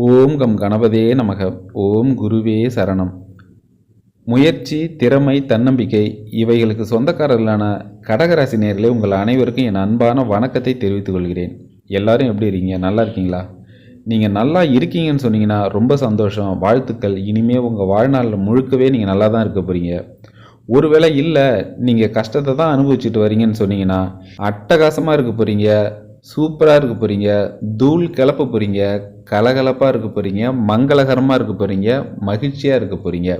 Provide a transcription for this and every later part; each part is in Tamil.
ஓம் கம் கணபதே நமக. ஓம் குருவே சரணம். முயற்சி, திறமை, தன்னம்பிக்கை இவைகளுக்கு சொந்தக்காரர்களான கடகராசி நேயர்களே, உங்கள் அனைவருக்கும் என் அன்பான வணக்கத்தை தெரிவித்துக் கொள்கிறேன். எல்லாரும் எப்படி இருக்கீங்க? நல்லா இருக்கீங்களா? நீங்கள் நல்லா இருக்கீங்கன்னு சொன்னீங்கன்னா ரொம்ப சந்தோஷம், வாழ்த்துக்கள். இனிமேல் உங்கள் வாழ்நாளில் முழுக்கவே நீங்கள் நல்லா தான் இருக்க போகிறீங்க. ஒருவேளை இல்லை, நீங்கள் கஷ்டத்தை தான் அனுபவிச்சுட்டு வரீங்கன்னு சொன்னீங்கன்னா அட்டகாசமாக இருக்க போகிறீங்க, சூப்பராக இருக்க போகிறீங்க, தூள் கிளப்ப போகிறீங்க, கலகலப்பாக இருக்க போகிறீங்க, மங்களகரமாக இருக்க போகிறீங்க, மகிழ்ச்சியாக இருக்க போகிறீங்க.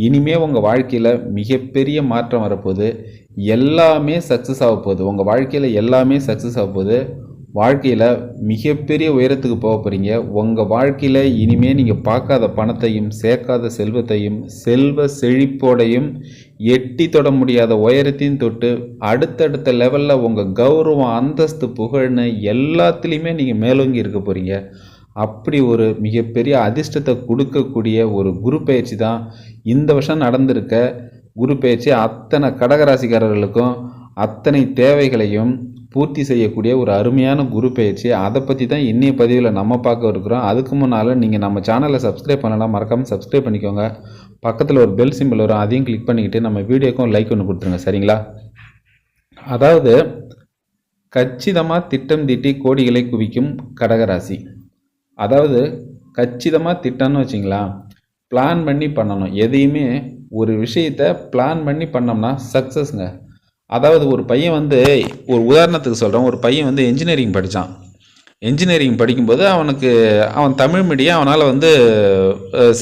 இனிமேல் உங்கள் வாழ்க்கையில் மிகப்பெரிய மாற்றம் வரப்போகுது. எல்லாமே சக்ஸஸ் ஆக போகுது. உங்கள் வாழ்க்கையில் எல்லாமே சக்ஸஸ் ஆக போகுது. வாழ்க்கையில் மிகப்பெரிய உயரத்துக்கு போக போகிறீங்க. உங்கள் வாழ்க்கையில் இனிமேல் நீங்கள் பார்க்காத பணத்தையும் சேர்க்காத செல்வத்தையும் செல்வ செழிப்போடையும் எட்டி தொட முடியாத உயரத்தையும் தொட்டு அடுத்தடுத்த லெவலில் உங்கள் கௌரவம், அந்தஸ்து, புகழ்னு எல்லாத்துலேயுமே நீங்கள் மேலோங்கி இருக்க போகிறீங்க. அப்படி ஒரு மிகப்பெரிய அதிர்ஷ்டத்தை கொடுக்கக்கூடிய ஒரு குரு பயிற்சி தான் இந்த வருஷம் நடந்திருக்க குரு பயிற்சி. அத்தனை கடகராசிக்காரர்களுக்கும் அத்தனை தேவைகளையும் பூர்த்தி செய்யக்கூடிய ஒரு அருமையான குரு பயிற்சி. அதை பற்றி தான் இன்னைய பதிவில் நம்ம பார்க்க இருக்கிறோம். அதுக்கு முன்னால் நீங்கள் நம்ம சேனலை சப்ஸ்கிரைப் பண்ணலாம், மறக்காமல் சப்ஸ்கிரைப் பண்ணிக்கோங்க. பக்கத்தில் ஒரு பெல் சிம்பிள் வரும், அதையும் கிளிக் பண்ணிக்கிட்டு நம்ம வீடியோக்கும் லைக் ஒன்று கொடுத்துருங்க, சரிங்களா? அதாவது கச்சிதமாக திட்டம் தீட்டி கோடிகளை குவிக்கும் கடகராசி. அதாவது கச்சிதமாக திட்டம்னு வச்சிங்களா, பிளான் பண்ணி பண்ணணும். எதையுமே ஒரு விஷயத்தை பிளான் பண்ணி பண்ணோம்னா சக்ஸஸ்ங்க. அதாவது ஒரு பையன் ஒரு உதாரணத்துக்கு சொல்கிறேன், ஒரு பையன் என்ஜினியரிங் படித்தான். என்ஜினியரிங் படிக்கும்போது அவன் தமிழ் மீடியம், அவனால்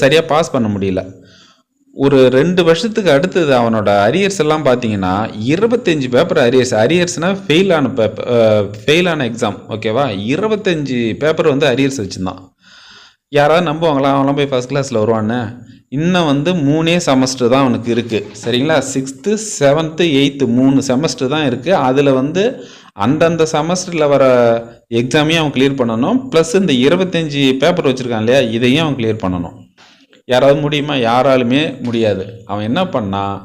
சரியாக பாஸ் பண்ண முடியல. ஒரு 2 வருஷத்துக்கு அடுத்தது அவனோட அரியர்ஸ் எல்லாம் பார்த்தீங்கன்னா 25 பேப்பர் அரியர்ஸ்னால் ஃபெயிலான எக்ஸாம், ஓகேவா? 25 பேப்பர் அரியர்ஸ் வச்சுருந்தான். யாராவது நம்புவாங்களா அவன்லாம் போய் ஃபஸ்ட் கிளாஸில் வருவான்னு? இன்னும் 3 செமஸ்டர் தான் அவனுக்கு இருக்குது, சரிங்களா? 6th 7th 8th 3 செமஸ்டர் தான் இருக்குது. அதில் அந்தந்த செமஸ்டரில் வர எக்ஸாமையும் அவன் கிளியர் பண்ணணும், ப்ளஸ் இந்த 25 பேப்பர் வச்சுருக்கான் இல்லையா, இதையும் அவன் கிளியர் பண்ணணும். யாராவது முடியுமா? யாராலுமே முடியாது. அவன் என்ன பண்ணான்,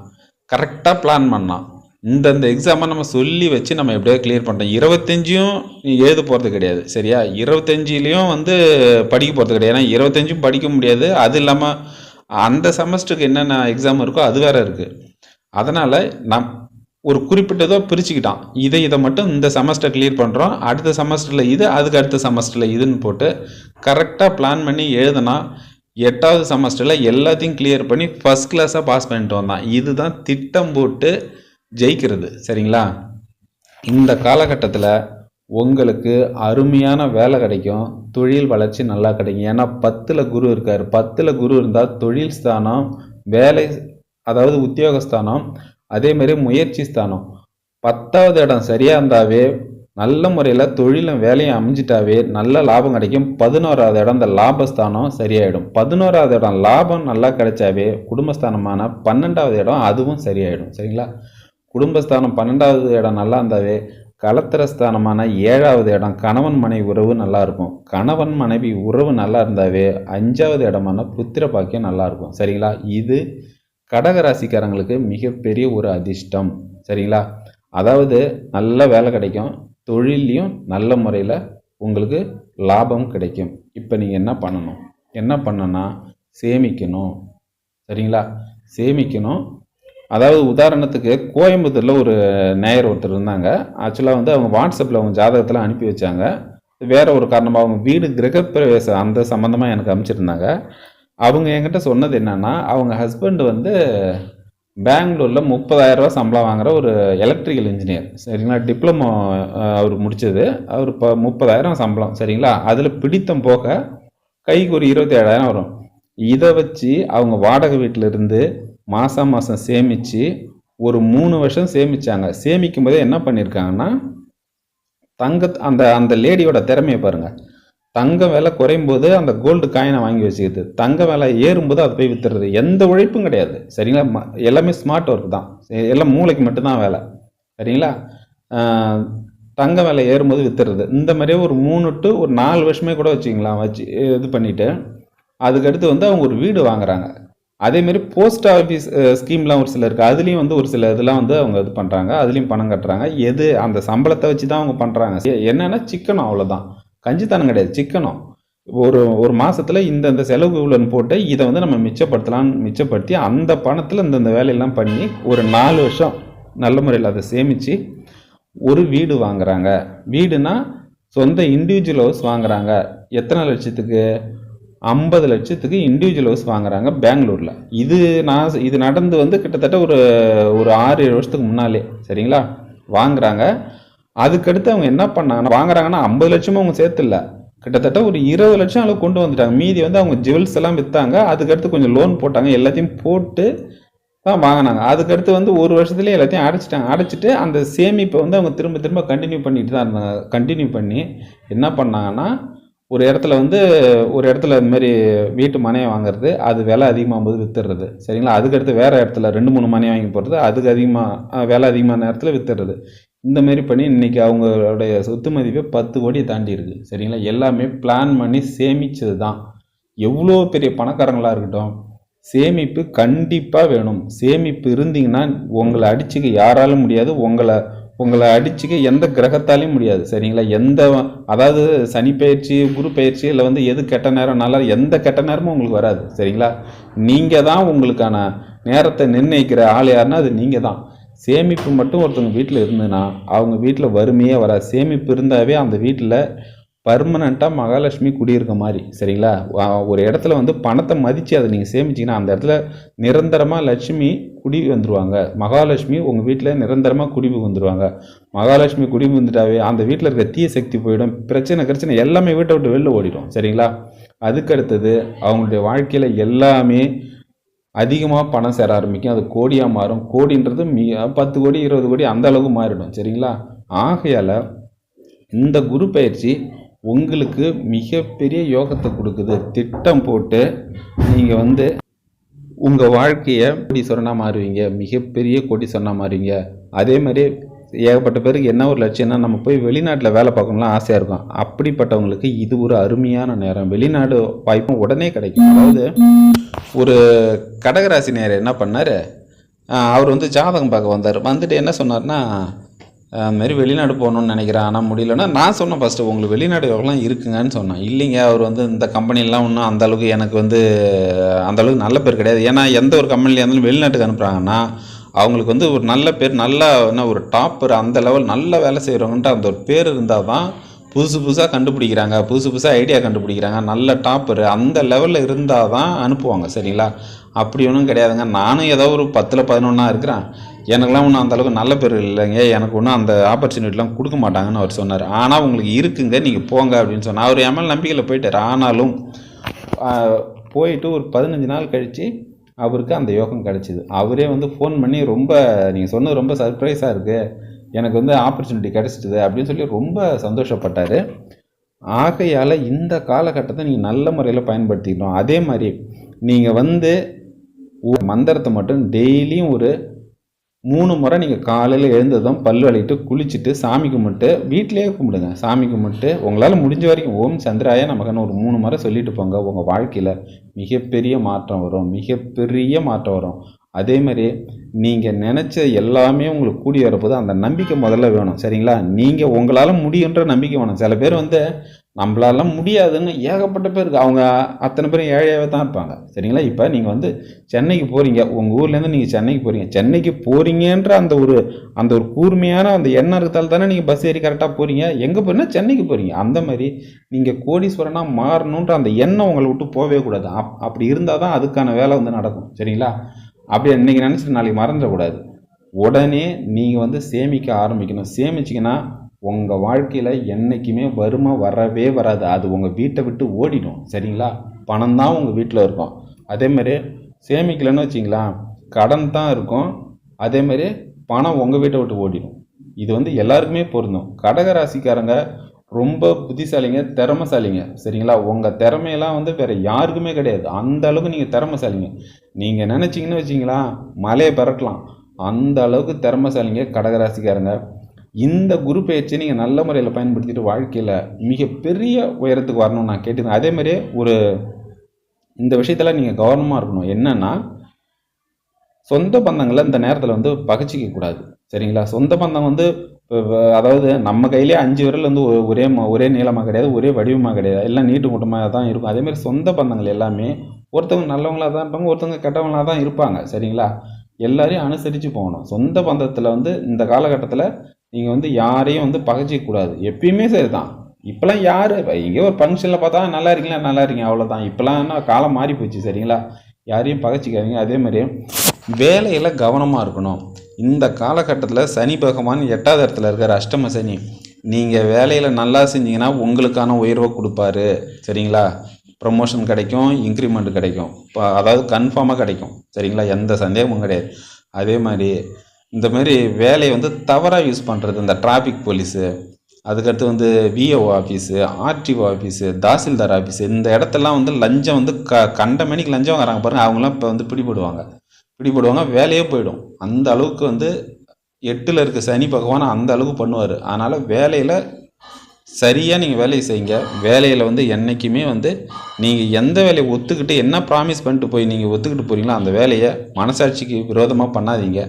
கரெக்டாக பிளான் பண்ணான். இந்த எக்ஸாமை நம்ம சொல்லி வச்சு நம்ம எப்படியாவது கிளியர் பண்ணுறோம். 25யும் எழுத போகிறது கிடையாது, சரியா? 25லையும் படிக்க போகிறது கிடையாது. ஏன்னா 25ம் படிக்க முடியாது. அது இல்லாமல் அந்த செமஸ்டருக்கு என்னென்ன எக்ஸாம் இருக்கோ அது வேறு இருக்குது. அதனால் ஒரு குறிப்பிட்டதோ பிரிச்சுக்கிட்டான். இதை மட்டும் இந்த செமஸ்டர் கிளியர் பண்ணுறோம், அடுத்த செமஸ்டரில் இது, அதுக்கு அடுத்த செமஸ்டரில் இதுன்னு போட்டு கரெக்டாக பிளான் பண்ணி எழுதுனா 8வது செமஸ்டரில் எல்லாத்தையும் கிளியர் பண்ணி ஃபஸ்ட் கிளாஸாக பாஸ் பண்ணிட்டு வந்தான். இதுதான் திட்டம் போட்டு ஜெயிக்கிறது, சரிங்களா? இந்த காலகட்டத்தில் உங்களுக்கு அருமையான வேலை கிடைக்கும், தொழில் வளர்ச்சி நல்லா கிடைக்கும். ஏன்னா 10ல் குரு இருக்கார். 10ல் குரு இருந்தால் தொழில் ஸ்தானம், வேலை, அதாவது உத்தியோகஸ்தானம், அதேமாரி முயற்சி ஸ்தானம். 10வது இடம் சரியாக இருந்தாவே நல்ல முறையில் தொழிலும் வேலையும் அமைஞ்சிட்டாவே நல்ல லாபம் கிடைக்கும். 11வது இடம் இந்த லாபஸ்தானம் சரியாயிடும். 11வது இடம் லாபம் நல்லா கிடைச்சாவே குடும்பஸ்தானமான 12வது இடம் அதுவும் சரியாயிடும், சரிங்களா? குடும்பஸ்தானம் 12வது இடம் நல்லா இருந்தாவே கலத்திரஸ்தானமான 7வது இடம் கணவன் மனைவி உறவு நல்லா இருக்கும். கணவன் மனைவி உறவு நல்லா இருந்தாவே 5வது இடமான புத்திர பாக்கியம் நல்லா இருக்கும், சரிங்களா? இது கடகராசிக்காரங்களுக்கு மிகப்பெரிய ஒரு அதிர்ஷ்டம், சரிங்களா? அதாவது நல்ல வேலை கிடைக்கும், தொழிலையும் நல்ல முறையில் உங்களுக்கு லாபம் கிடைக்கும். இப்போ நீங்கள் என்ன பண்ணணும்னா சேமிக்கணும், சரிங்களா? சேமிக்கணும். அதாவது உதாரணத்துக்கு கோயம்புத்தூரில் ஒரு நேயர் ஒருத்தர் இருந்தாங்க. ஆக்சுவலாக அவங்க வாட்ஸ்அப்பில் அவங்க ஜாதகத்தில் அனுப்பி வச்சாங்க. வேறு ஒரு காரணமாக அவங்க வீடு கிரகப்பிரவேசம் அந்த சம்மந்தமாக எனக்கு அனுப்பிச்சிருந்தாங்க. அவங்க என்கிட்ட சொன்னது என்னென்னா, அவங்க ஹஸ்பண்ட் பெங்களூரில் 30,000 ரூபா சம்பளம் வாங்குகிற ஒரு எலக்ட்ரிக்கல் இன்ஜினியர், சரிங்களா? டிப்ளமோ அவர் முடித்தது. அவர் இப்போ 30,000 சம்பளம், சரிங்களா? அதில் பிடித்தம் போக கைக்கு ஒரு 27,000 வரும். இதை வச்சு அவங்க வாடகை வீட்டிலிருந்து மாதம் சேமித்து ஒரு 3 வருஷம் சேமித்தாங்க. சேமிக்கும் போதே என்ன பண்ணியிருக்காங்கன்னா, அந்த லேடியோட திறமையை பாருங்கள். தங்கம் விலை குறையும் போது அந்த கோல்டு காயினை வாங்கி வச்சுக்கிது, தங்க விலை ஏறும்போது அதை போய் வித்துறது. எந்த உழைப்பும் கிடையாது, சரிங்களா? எல்லாமே ஸ்மார்ட் ஒர்க் தான், எல்லாம் மூளைக்கு மட்டும்தான் வேலை, சரிங்களா? தங்க விலை ஏறும்போது வித்துறது. இந்த மாதிரியே ஒரு 3 to 4 வருஷமே கூட வச்சுக்கலாம். வச்சு இது பண்ணிவிட்டு அதுக்கடுத்து அவங்க ஒரு வீடு வாங்குறாங்க. அதேமாரி போஸ்ட் ஆஃபீஸ் ஸ்கீம்லாம் ஒரு சில இருக்குது. அதுலேயும் ஒரு சில இதெல்லாம் அவங்க இது பண்ணுறாங்க, அதுலேயும் பணம் கட்டுறாங்க. அந்த சம்பளத்தை வச்சு தான் அவங்க பண்ணுறாங்க. என்னென்னா சிக்கனம், அவ்வளோதான். கஞ்சித்தனம் கிடையாது, சிக்கனம். ஒரு ஒரு மாதத்தில் இந்த செலவு இவ்வளோன்னு போட்டு இதை வந்து நம்ம மிச்சப்படுத்தி அந்த பணத்தில் இந்த வேலையெல்லாம் பண்ணி ஒரு 4 வருஷம் நல்ல முறையில் அதை சேமித்து ஒரு வீடு வாங்குறாங்க. வீடுனா சொந்த இண்டிவிஜுவல் ஹவுஸ் வாங்குறாங்க. எத்தனை லட்சத்துக்கு? 50 லட்சத்துக்கு இண்டிவிஜுவல் ஹவுஸ் வாங்குறாங்க பெங்களூரில். இது நடந்து வந்து கிட்டத்தட்ட ஒரு 6-7 வருஷத்துக்கு முன்னாலே, சரிங்களா, வாங்குறாங்க. அதுக்கடுத்து அவங்க என்ன வாங்குறாங்கன்னா 50 லட்சமும் அவங்க சேர்த்துல கிட்டத்தட்ட ஒரு 20 லட்சம் அளவு கொண்டு வந்துட்டாங்க. மீதி வந்து அவங்க ஜுவல்ஸ் எல்லாம் விற்றாங்க. அதுக்கடுத்து கொஞ்சம் லோன் போட்டாங்க. எல்லாத்தையும் போட்டு தான் வாங்கினாங்க. அதுக்கடுத்து வந்து ஒரு வருஷத்துலேயே எல்லாத்தையும் அடைச்சிட்டு அந்த சேமிப்பை வந்து அவங்க திரும்ப கண்டினியூ பண்ணிட்டு தான் இருந்தாங்க. கண்டினியூ பண்ணி என்ன பண்ணாங்கன்னா, ஒரு இடத்துல இந்த மாதிரி வீட்டு மனையை வாங்குறது, அது விலை அதிகமாகும்போது வித்துடுறது, சரிங்களா. அதுக்கடுத்து வேறு இடத்துல 2-3 மனையை வாங்கி போடுறது, அதுக்கு விலை அதிகமான நேரத்தில் வித்துடுறது. இந்த மாதிரி பண்ணி இன்றைக்கி அவங்களுடைய சொத்து மதிப்பே 10 கோடியை தாண்டி இருக்குது, சரிங்களா. எல்லாமே பிளான் பண்ணி சேமித்தது தான். எவ்வளோ பெரிய பணக்காரங்களாக இருக்கட்டும், சேமிப்பு கண்டிப்பாக வேணும். சேமிப்பு இருந்தீங்கன்னா உங்களை அடிச்சுக்க யாராலும் முடியாது. உங்களை அடிச்சுக்க எந்த கிரகத்தாலையும் முடியாது, சரிங்களா. அதாவது சனி பயிற்சி, குரு பயிற்சி, இல்லை வந்து எது கெட்ட நேரம் நல்லா எந்த கெட்ட நேரமும் உங்களுக்கு வராது, சரிங்களா. நீங்கள் தான் உங்களுக்கான நேரத்தை நிர்ணயிக்கிற ஆள் யாருன்னா அது நீங்கள் தான். சேமிப்பு மட்டும் ஒருத்தவங்க வீட்டில் இருந்ததுன்னா அவங்க வீட்டில் வறுமையே வராது. சேமிப்பு இருந்தாவே அந்த வீட்டில் பர்மனண்ட்டாக மகாலட்சுமி குடியிருக்க மாதிரி, சரிங்களா. ஒரு இடத்துல வந்து பணத்தை மதித்து அதை நீங்கள் சேமிச்சிங்கன்னா அந்த இடத்துல நிரந்தரமாக லட்சுமி குடி வந்துடுவாங்க. மகாலட்சுமி உங்கள் வீட்டில் நிரந்தரமாக குடி வந்துடுவாங்க. மகாலட்சுமி குடி வந்துட்டாவே அந்த வீட்டில் இருக்க தீய சக்தி போயிடும். பிரச்சனை எல்லாமே வீட்டை விட்டு வெளில ஓடிடும், சரிங்களா. அதுக்கடுத்தது அவங்களுடைய வாழ்க்கையில் எல்லாமே அதிகமாக பணம் சேர ஆரம்பிக்கும். அது கோடியாக மாறும். கோடின்றது 10 கோடி 20 கோடி அந்த அளவுக்கு மாறிடும், சரிங்களா. ஆகையால் இந்த குரு பயிற்சி உங்களுக்கு மிகப்பெரிய யோகத்தை கொடுக்குது. திட்டம் போட்டு நீங்கள் வந்து உங்கள் வாழ்க்கையை கோடீஸ்வரனாக மாறுவீங்க. மிகப்பெரிய கோடீஸ்வரனாக மாறுவீங்க. அதே மாதிரி ஏகப்பட்ட பேருக்கு என்ன ஒரு லட்சியம்னா, நம்ம போய் வெளிநாட்டில் வேலை பார்க்கணும்லாம் ஆசையாக இருக்கும். அப்படிப்பட்டவங்களுக்கு இது ஒரு அருமையான நேரம். வெளிநாடு வாய்ப்பும் உடனே கிடைக்கும். அதாவது ஒரு கடகராசி நேரம் என்ன பண்ணார், அவர் வந்து ஜாதகம் பார்க்க வந்தார். வந்துட்டு என்ன சொன்னார்னா, அதுமாரி வெளிநாடு போகணுன்னு நினைக்கிறேன், ஆனால் முடியலன்னா நான் சொன்னேன் ஃபஸ்ட்டு உங்களுக்கு வெளிநாடு எவ்வளோலாம் இருக்குங்கன்னு சொன்னேன். இல்லைங்க, அவர் வந்து இந்த கம்பெனிலாம் ஒன்றும் அந்தளவுக்கு எனக்கு வந்து அந்தளவுக்கு நல்ல பேர் கிடையாது. ஏன்னா எந்த ஒரு கம்பெனியில் இருந்தாலும் வெளிநாட்டுக்கு அனுப்புகிறாங்கன்னா அவங்களுக்கு வந்து ஒரு நல்ல பேர், நல்லா என்ன ஒரு டாப்பர், அந்த லெவல் நல்ல வேலை செய்கிறவங்கன்ட்டு அந்த ஒரு பேர் இருந்தால் தான் புதுசாக கண்டுபிடிக்கிறாங்க, புதுசாக ஐடியா கண்டுபிடிக்கிறாங்க. நல்ல டாப்பர் அந்த லெவலில் இருந்தால் தான் அனுப்புவாங்க, சரிங்களா. அப்படி ஒன்றும் கிடையாதுங்க. நானும் ஏதோ ஒரு 10ல் 11 இருக்கிறேன். எனக்குலாம் ஒன்றும் அந்தளவுக்கு நல்ல பேர் இல்லைங்க. எனக்கு ஒன்றும் அந்த ஆப்பர்ச்சுனிட்டிலாம் கொடுக்க மாட்டாங்கன்னு அவர் சொன்னார். ஆனால் உங்களுக்கு இருக்குங்க, நீங்கள் போங்க அப்படின்னு சொன்னார். அவர் என் மேலே நம்பிக்கையில் போயிட்டார். ஆனாலும் போயிட்டு ஒரு 15 நாள் கழித்து அவருக்கு அந்த யோகம் கிடச்சிது. அவரே வந்து ஃபோன் பண்ணி நீங்கள் சொன்னது ரொம்ப சர்ப்ரைஸாக இருக்குது, எனக்கு வந்து ஆப்பர்ச்சுனிட்டி கிடச்சிட்டுது அப்படின்னு சொல்லி ரொம்ப சந்தோஷப்பட்டார். ஆகையால் இந்த காலகட்டத்தை நீங்கள் நல்ல முறையில் பயன்படுத்திக்கணும். அதே மாதிரி நீங்கள் வந்து மந்திரத்தை மட்டும் டெய்லியும் ஒரு 3 முறை நீங்கள் காலையில் எழுந்ததும் பல் வலிட்டு குளிச்சுட்டு சாமி கும்பிட்டு வீட்டிலேயே கும்பிடுங்க. சாமி கும்பிட்டு உங்களால் முடிஞ்ச வரைக்கும் ஓம் சந்திராய நமக்குன்னு ஒரு 3 முறை சொல்லிட்டு போங்க. உங்கள் வாழ்க்கையில் மிகப்பெரிய மாற்றம் வரும். அதே மாதிரி நீங்கள் நினச்ச எல்லாமே உங்களுக்கு கூடி வரப்போது அந்த நம்பிக்கை முதல்ல வேணும், சரிங்களா. நீங்கள் உங்களால் முடியுன்ற நம்பிக்கை வேணும். சில பேர் வந்து நம்மளால முடியாதுன்னு ஏகப்பட்ட பேருக்கு, அவங்க அத்தனை பேரும் ஏழையாகவே தான் இருப்பாங்க, சரிங்களா. இப்போ நீங்கள் வந்து சென்னைக்கு போகிறீங்க, உங்கள் ஊர்லேருந்து நீங்கள் சென்னைக்கு போகிறீங்கன்ற அந்த ஒரு கூர்மையான அந்த எண்ணம் இருக்கிறதால தானே நீங்கள் பஸ் ஏறி கரெக்டாக போகிறீங்க. எங்கே போகிறீங்கன்னா சென்னைக்கு போகிறீங்க. அந்த மாதிரி நீங்கள் கோடீஸ்வரனாக மாறணுன்ற அந்த எண்ணம் உங்களை விட்டு போகவே கூடாது. அப்படி இருந்தால் தான் அதுக்கான வேலை வந்து நடக்கும், சரிங்களா. அப்படி இன்றைக்கி நினச்சிட்டு நாளைக்கு மறந்துடக்கூடாது. உடனே நீங்கள் வந்து சேமிக்க ஆரம்பிக்கணும். சேமிச்சிங்கன்னா உங்கள் வாழ்க்கையில் என்றைக்குமே வறுமை வரவே வராது. அது உங்கள் வீட்டை விட்டு ஓடிடும், சரிங்களா. பணம் தான் உங்கள் வீட்டில் இருக்கும். அதேமாதிரி சேமிக்கலைன்னு வச்சிங்களா, கடன் தான் இருக்கும். அதேமாதிரி பணம் உங்கள் வீட்டை விட்டு ஓடிடும். இது வந்து எல்லாருக்குமே பொருந்தும். கடகராசிக்காரங்க ரொம்ப புத்திசாலிங்க, திறமைசாலிங்க, சரிங்களா. உங்கள் திறமையெல்லாம் வந்து வேறு யாருக்குமே கிடையாது. அந்த அளவுக்கு நீங்கள் திறமைசாலிங்க. நீங்கள் நினச்சிங்கன்னு வச்சிங்களா மலையை பறக்கலாம். அந்த அளவுக்கு திறமைசாலிங்க கடகராசிக்காரங்க. இந்த குரு பயிற்சியை நீங்கள் நல்ல முறையில் பயன்படுத்திட்டு வாழ்க்கையில் மிகப்பெரிய உயரத்துக்கு வரணும்னு நான் கேட்டுக்கிறேன். அதேமாதிரி இந்த விஷயத்தில் நீங்கள் கவனமாக இருக்கணும். என்னென்னா, சொந்த பந்தங்களை இந்த நேரத்தில் வந்து பகைச்சிக்க கூடாது, சரிங்களா? சொந்த பந்தம் வந்து அதாவது நம்ம கையிலே 5 விரல் வந்து ஒரே நீளமாக கிடையாது, ஒரே வடிவமாக கிடையாது. எல்லாம் நீட்டு மூட்டமாக தான் இருக்கும். அதேமாதிரி சொந்த பந்தங்கள் எல்லாமே ஒருத்தவங்க நல்லவங்களா தான் இருப்பாங்க, ஒருத்தவங்க கெட்டவங்களா தான் இருப்பாங்க. சரிங்களா? எல்லாரையும் அனுசரித்து போகணும். சொந்த பந்தத்தில் வந்து இந்த காலகட்டத்தில் நீங்கள் வந்து யாரையும் வந்து பகைச்சிக்கூடாது. எப்பயுமே சரி தான். இப்போலாம் யார் எங்கேயோ ஒரு ஃபங்க்ஷனில் பார்த்தா நல்லா இருக்கீங்களா, நல்லா இருக்கீங்க, அவ்வளோதான். இப்போலாம் என்ன காலம் மாறி போச்சு. சரிங்களா? யாரையும் பகைச்சிக்காதீங்க. அதே மாதிரி வேலையில் கவனமாக இருக்கணும். இந்த காலகட்டத்தில் சனி பகவான் 8வது இடத்துல இருக்கார், அஷ்டம சனி. நீங்கள் வேலையில் நல்லா செஞ்சீங்கன்னா உங்களுக்கான உயர்வை கொடுப்பாரு. சரிங்களா? ப்ரமோஷன் கிடைக்கும், இன்க்ரிமெண்ட் கிடைக்கும். இப்போ அதாவது கன்ஃபார்மாக கிடைக்கும். சரிங்களா? எந்த சந்தேகமும் கிடையாது. அதே மாதிரி இந்த மாதிரி வேலையை வந்து தவறாக யூஸ் பண்ணுறது, இந்த டிராஃபிக் போலீஸு, அதுக்கடுத்து வந்து VAO office, RTO office, tahsildar office, இந்த இடத்தெல்லாம் வந்து லஞ்சம் வந்து கண்ட மணிக்கு லஞ்சம் வாங்குறாங்க பாருங்கள். அவங்களாம் இப்போ வந்து பிடிபடுவாங்க, வேலையே போயிடும். அந்த அளவுக்கு வந்து 8ல் இருக்க சனி பகவான் அந்த அளவுக்கு பண்ணுவார். அதனால் வேலையில் சரியாக நீங்கள் வேலையை செய்யுங்க. வேலையில் வந்து என்றைக்குமே வந்து நீங்கள் எந்த வேலையை ஒத்துக்கிட்டு என்ன ப்ராமிஸ் பண்ணிட்டு போய் நீங்கள் ஒத்துக்கிட்டு போகிறீங்களோ அந்த வேலையை மனசாட்சிக்கு விரோதமாக பண்ணாதீங்க.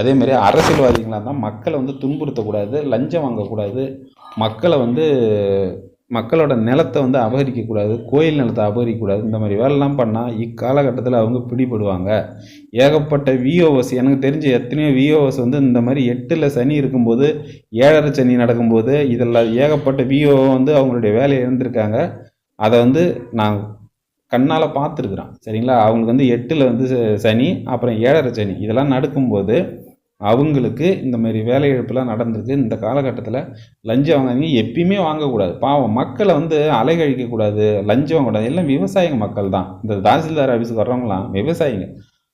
அதேமாதிரி அரசியல்வாதிகளாக இருந்தால் மக்களை வந்து துன்புறுத்தக்கூடாது, லஞ்சம் வாங்கக்கூடாது, மக்களை வந்து மக்களோட நிலத்தை வந்து அபகரிக்கக்கூடாது, கோயில் நிலத்தை அபகரிக்கக்கூடாது. இந்த மாதிரி வேலைலாம் பண்ணால் இக்காலகட்டத்தில் அவங்க பிடிபடுவாங்க. ஏகப்பட்ட விஓஎஸ், எனக்கு தெரிஞ்ச எத்தனையோ விஓஎஸ் வந்து இந்த மாதிரி 8ல் சனி இருக்கும்போது, 7ரை சனி நடக்கும்போது இதெல்லாம் ஏகப்பட்ட விஓ வந்து அவங்களுடைய வேலையை இழந்திருக்காங்க. அதை வந்து நான் கண்ணால் பார்த்துருக்குறேன். சரிங்களா? அவங்களுக்கு வந்து 8ல் வந்து சனி, அப்புறம் 7ரை சனி இதெல்லாம் நடக்கும்போது அவங்களுக்கு இந்த மாதிரி வேலை இழப்புலாம் நடந்திருக்கு. இந்த காலகட்டத்தில் லஞ்சம் வாங்காதீங்க, எப்பயுமே வாங்கக்கூடாது. பாவம் மக்களை வந்து அலைகழிக்கக்கூடாது, லஞ்சம் வாங்கக்கூடாது. எல்லாம் விவசாயிங்க மக்கள் தான். இந்த தாசில்தார் ஆஃபீஸுக்கு வர்றவங்களாம் விவசாயிங்க.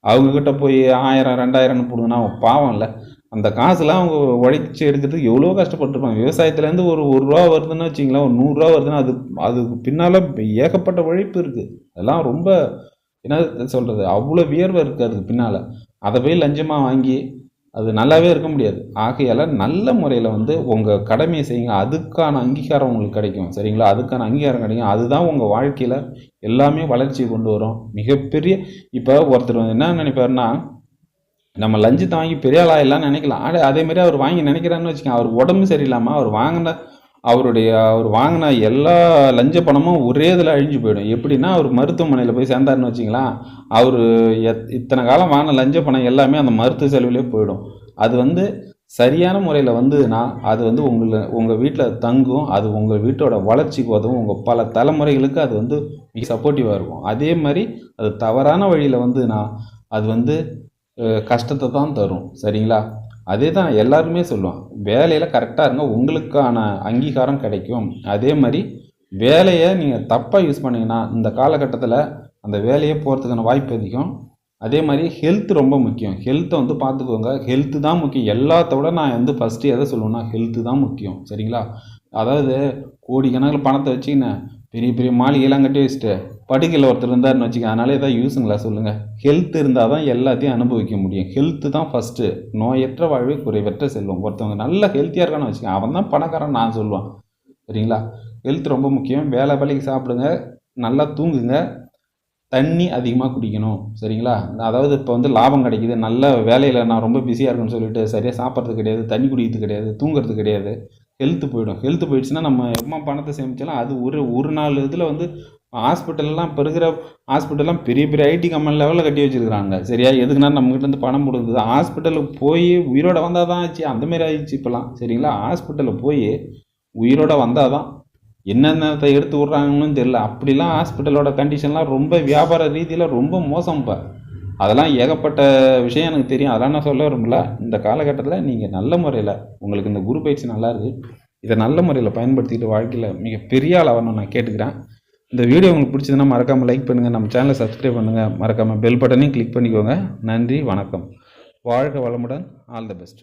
அவங்கக்கிட்ட போய் 1000 2000ன்னு போடுங்கன்னா பாவம் இல்லை. அந்த காசுலாம் அவங்க உழைச்சி எடுக்கிறதுக்கு எவ்வளோ கஷ்டப்பட்டுருப்பாங்க. விவசாயத்துலேருந்து ஒரு ரூபா வருதுன்னு வச்சிங்களேன், ஒரு 100 ரூபா வருதுன்னா அதுக்கு பின்னால் ஏகப்பட்ட உழைப்பு இருக்குது. அதெல்லாம் ரொம்ப என்ன சொல்கிறது, அவ்வளோ வியர்வை இருக்குது அதுக்கு பின்னால். அதை போய் லஞ்சமாக வாங்கி அது நல்லாவே இருக்க முடியாது. ஆகையால் நல்ல முறையில் வந்து உங்கள் கடமையை செய்யுங்க. அதுக்கான அங்கீகாரம் உங்களுக்கு கிடைக்கும். சரிங்களா? அதுக்கான அங்கீகாரம் கிடைக்கும். அதுதான் உங்கள் வாழ்க்கையில் எல்லாமே வளர்ச்சியை கொண்டு வரும். மிகப்பெரிய இப்போ ஒருத்தர் என்ன நினைப்பாருன்னா, நம்ம லஞ்சத்தை வாங்கி பெரிய ஆளாக எல்லாம் நினைக்கலாம். அதேமாரி அவர் வாங்கி நினைக்கிறான்னு வச்சுக்கோங்க, அவர் உடம்பு சரியில்லாமல் அவர் வாங்கின எல்லா லஞ்ச பணமும் ஒரே இதில் அழிஞ்சு போயிடும். எப்படின்னா அவர் மருத்துவமனையில் போய் சேர்ந்தாருன்னு வச்சிங்களேன், அவர் இத்தனை காலம் வாங்கின லஞ்ச பணம் எல்லாமே அந்த மருத்துவ செலவிலே போயிடும். அது வந்து சரியான முறையில் வந்ததுன்னா அது வந்து உங்கள் வீட்டில் தங்கும். அது உங்கள் வீட்டோட வளர்ச்சிக்கு உதவும். உங்கள் பல தலைமுறைகளுக்கு அது வந்து மிக சப்போர்ட்டிவாக இருக்கும். அதே மாதிரி அது தவறான வழியில் வந்துன்னா அது வந்து கஷ்டத்தை தான் தரும். சரிங்களா? அதே தான் எல்லாருமே சொல்லுவான், வேலையில் கரெக்டாக இருங்க, உங்களுக்கான அங்கீகாரம் கிடைக்கும். அதே மாதிரி வேலையை நீங்கள் தப்பாக யூஸ் பண்ணிங்கன்னா இந்த காலகட்டத்தில் அந்த வேலையை போகிறதுக்கான வாய்ப்பு அதிகம். அதே மாதிரி ஹெல்த் ரொம்ப முக்கியம். ஹெல்த்தை வந்து பார்த்துக்கோங்க. ஹெல்த்து தான் முக்கியம். எல்லாத்த விட நான் வந்து ஃபஸ்ட்டு எதை சொல்லுவேன்னா ஹெல்த்து தான் முக்கியம். சரிங்களா? அதாவது கோடிக்கணக்கில் பணத்தை வச்சுக்கின்னு பெரிய பெரிய மாளிகையெல்லாம் கட்டி வச்சுட்டு படுக்கையில் ஒருத்தர் இருந்தாருன்னு வச்சுக்க, அதனால ஏதாவது யூஸுங்களா சொல்லுங்கள்? ஹெல்த் இருந்தால் தான் எல்லாத்தையும் அனுபவிக்க முடியும். ஹெல்த்து தான் ஃபஸ்ட்டு. நோயற்ற வாழ்வே குறைவற்ற செல்வம். ஒருத்தவங்க நல்ல ஹெல்த்தியாக இருக்கான்னு வச்சுக்கோங்க, அவன் தான் பணக்காரன் நான் சொல்லுவான். சரிங்களா? ஹெல்த் ரொம்ப முக்கியம். வேலைக்கு சாப்பிடுங்க, நல்லா தூங்குங்க, தண்ணி அதிகமாக குடிக்கணும். சரிங்களா? அதாவது இப்போ வந்து லாபம் கிடைக்கிது, நல்ல வேலையில் நான் ரொம்ப பிஸியாக இருக்குன்னு சொல்லிட்டு சரியாக சாப்பிட்றது கிடையாது, தண்ணி குடிக்கிறது கிடையாது, தூங்குறது கிடையாது, ஹெல்த்து போயிடும். ஹெல்த்து போயிடுச்சுன்னா நம்ம எப்போ பணத்தை சேமிச்சாலும் அது ஒரு நாலு இதில் வந்து ஹாஸ்பிட்டல்லாம் இப்போ இருக்கிற ஹாஸ்பிட்டல்லாம் பெரிய பெரிய ஐடி கம்பெனி லெவலில் கட்டி வச்சுருக்குறாங்க. சரியா? எதுக்குன்னா நம்மகிட்டேருந்து பணம் கொடுக்குது. ஹாஸ்பிட்டலுக்கு போய் உயிரோட வந்தால் தான் ஆச்சு, அந்தமாரி ஆயிடுச்சு இப்போலாம். சரிங்களா? ஹாஸ்பிட்டலில் போய் உயிரோட வந்தால் தான் என்னென்னத்தை எடுத்து விட்றாங்கன்னு தெரியல. அப்படிலாம் ஹாஸ்பிட்டலோட கண்டிஷன்லாம் ரொம்ப வியாபார ரீதியில் ரொம்ப மோசம். இப்போ அதெல்லாம் ஏகப்பட்ட விஷயம் எனக்கு தெரியும். அதெல்லாம் நான் சொல்ல விரும்பல. இந்த காலகட்டத்தில் நீங்கள் நல்ல முறையில் உங்களுக்கு இந்த குரு பயிற்சி நல்லா இருக்குது, இதை நல்ல முறையில் பயன்படுத்திக்கிட்டு வாழ்க்கையில் மிகப்பெரிய ஆள் ஆகணும்னு நான் கேட்டுக்கிறேன். இந்த வீடியோ உங்களுக்கு பிடிச்சதுன்னா மறக்காமல் லைக் பண்ணுங்கள், நம்ம சேனலை சப்ஸ்கிரைப் பண்ணுங்கள், மறக்காமல் பெல் பட்டனையும் கிளிக் பண்ணிக்கோங்க. நன்றி, வணக்கம். வாழ்க வளமுடன். All the best.